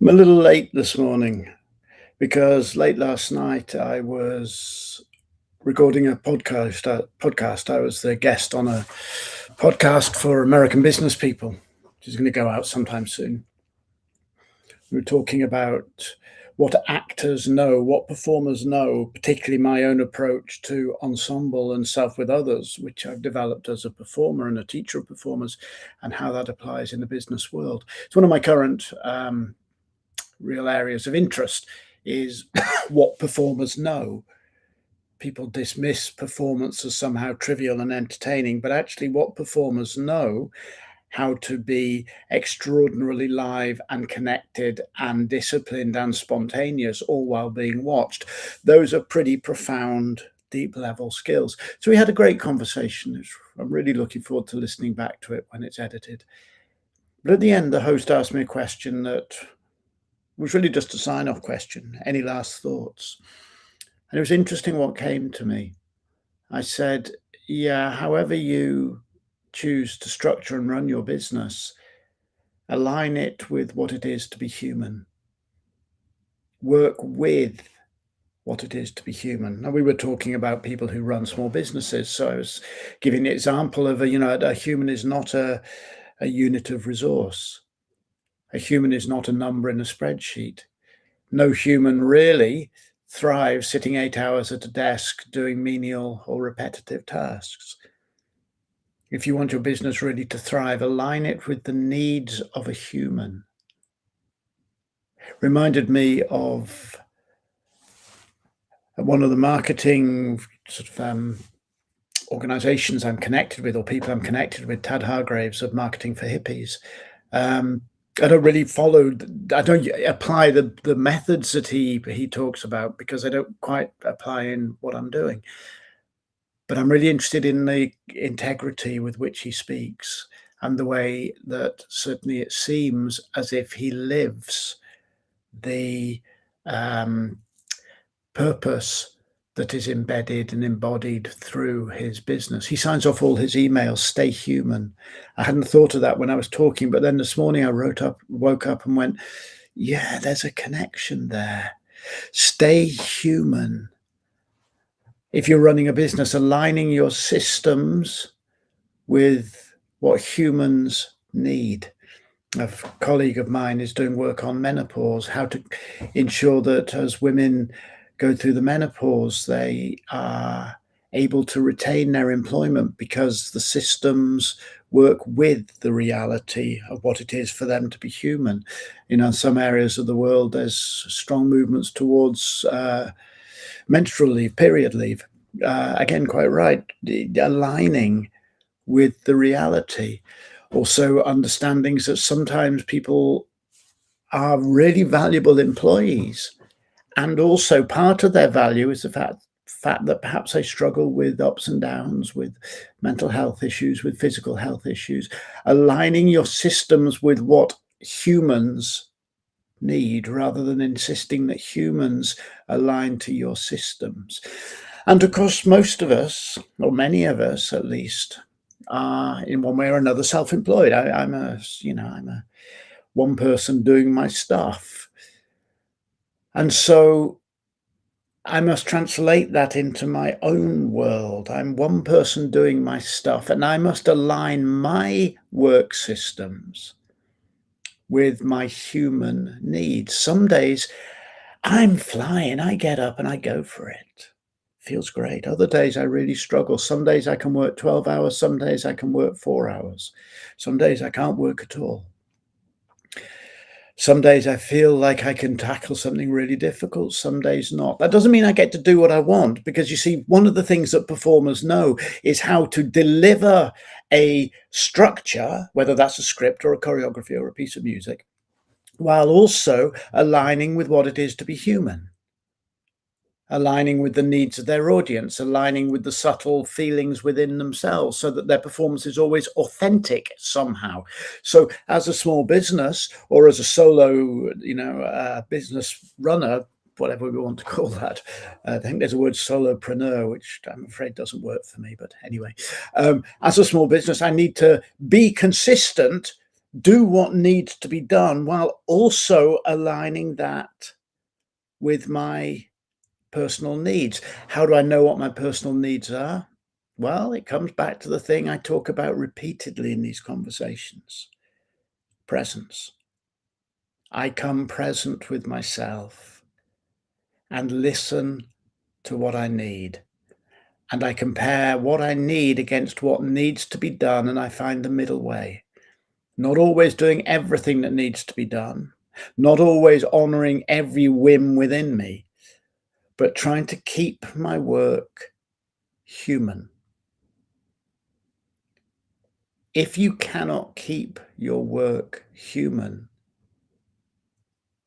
I'm a little late this morning because late last night I was recording a podcast. I was the guest on a podcast for American business people, which is going to go out sometime soon. We were talking about what actors know, what performers know, particularly my own approach to ensemble and self with others, which I've developed as a performer and a teacher of performers, and how that applies in the business world. It's one of my current real areas of interest is what performers know. People dismiss performance as somehow trivial and entertaining, but actually what performers know, how to be extraordinarily live and connected and disciplined and spontaneous, all while being watched. Those are pretty profound, deep level skills. So we had a great conversation. I'm really looking forward to listening back to it when it's edited. But at the end, the host asked me a question that was really just a sign-off question. Any last thoughts? And it was interesting what came to me. I said, yeah, however you choose to structure and run your business, align it with what it is to be human. Work with what it is to be human. Now, we were talking about people who run small businesses. So I was giving the example of a human is not a unit of resource. A human is not a number in a spreadsheet. No human really thrives sitting 8 hours at a desk doing menial or repetitive tasks. If you want your business really to thrive, align it with the needs of a human. Reminded me of one of the marketing organizations I'm connected with, or people I'm connected with, Tad Hargraves of Marketing for Hippies. I don't really I don't apply the methods that he talks about because I don't quite apply in what I'm doing. But I'm really interested in the integrity with which he speaks and the way that certainly it seems as if he lives the purpose that is embedded and embodied through his business. He signs off all his emails, stay human. I hadn't thought of that when I was talking, but then this morning I woke up and went, yeah, there's a connection there. Stay human. If you're running a business, aligning your systems with what humans need. A colleague of mine is doing work on menopause, how to ensure that as women go through the menopause, they are able to retain their employment because the systems work with the reality of what it is for them to be human. Some areas of the world, there's strong movements towards menstrual leave, period leave. Again, quite right, aligning with the reality. Also, understandings that sometimes people are really valuable employees. And also part of their value is the fact that perhaps they struggle with ups and downs, with mental health issues, with physical health issues. Aligning your systems with what humans need rather than insisting that humans align to your systems. And of course, most of us, or many of us at least, are in one way or another self-employed. I'm a one person doing my stuff. And so I must translate that into my own world. I'm one person doing my stuff, and I must align my work systems with my human needs. Some days I'm flying. I get up and I go for it. Feels great. Other days I really struggle. Some days I can work 12 hours. Some days I can work 4 hours. Some days I can't work at all. Some days I feel like I can tackle something really difficult, some days not. That doesn't mean I get to do what I want, because you see, one of the things that performers know is how to deliver a structure, whether that's a script or a choreography or a piece of music, while also aligning with what it is to be human. Aligning with the needs of their audience, aligning with the subtle feelings within themselves so that their performance is always authentic somehow. So as a small business or as a solo, business runner, whatever we want to call that. I think there's a word solopreneur, which I'm afraid doesn't work for me. But anyway, as a small business, I need to be consistent do what needs to be done while also aligning that with my personal needs. How do I know what my personal needs are? Well, it comes back to the thing I talk about repeatedly in these conversations: presence. I come present with myself and listen to what I need. And I compare what I need against what needs to be done, and I find the middle way. Not always doing everything that needs to be done, not always honoring every whim within me, but trying to keep my work human. If you cannot keep your work human,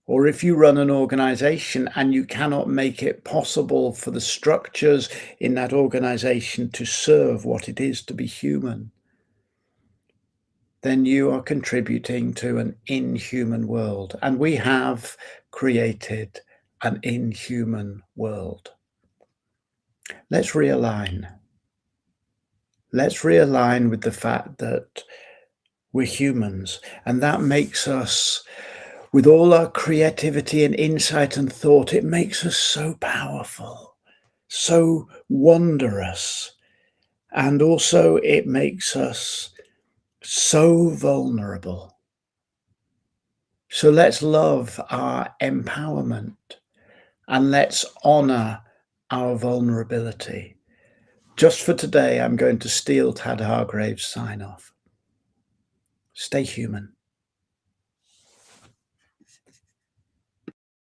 or if you run an organization and you cannot make it possible for the structures in that organization to serve what it is to be human, then you are contributing to an inhuman world. And we have created an inhuman world. Let's realign. Let's realign with the fact that we're humans, and that makes us, with all our creativity and insight and thought, it makes us so powerful, so wondrous, and also it makes us so vulnerable. So let's love our empowerment and let's honor our vulnerability. Just for today, I'm going to steal Tad Hargrave's sign off. Stay human.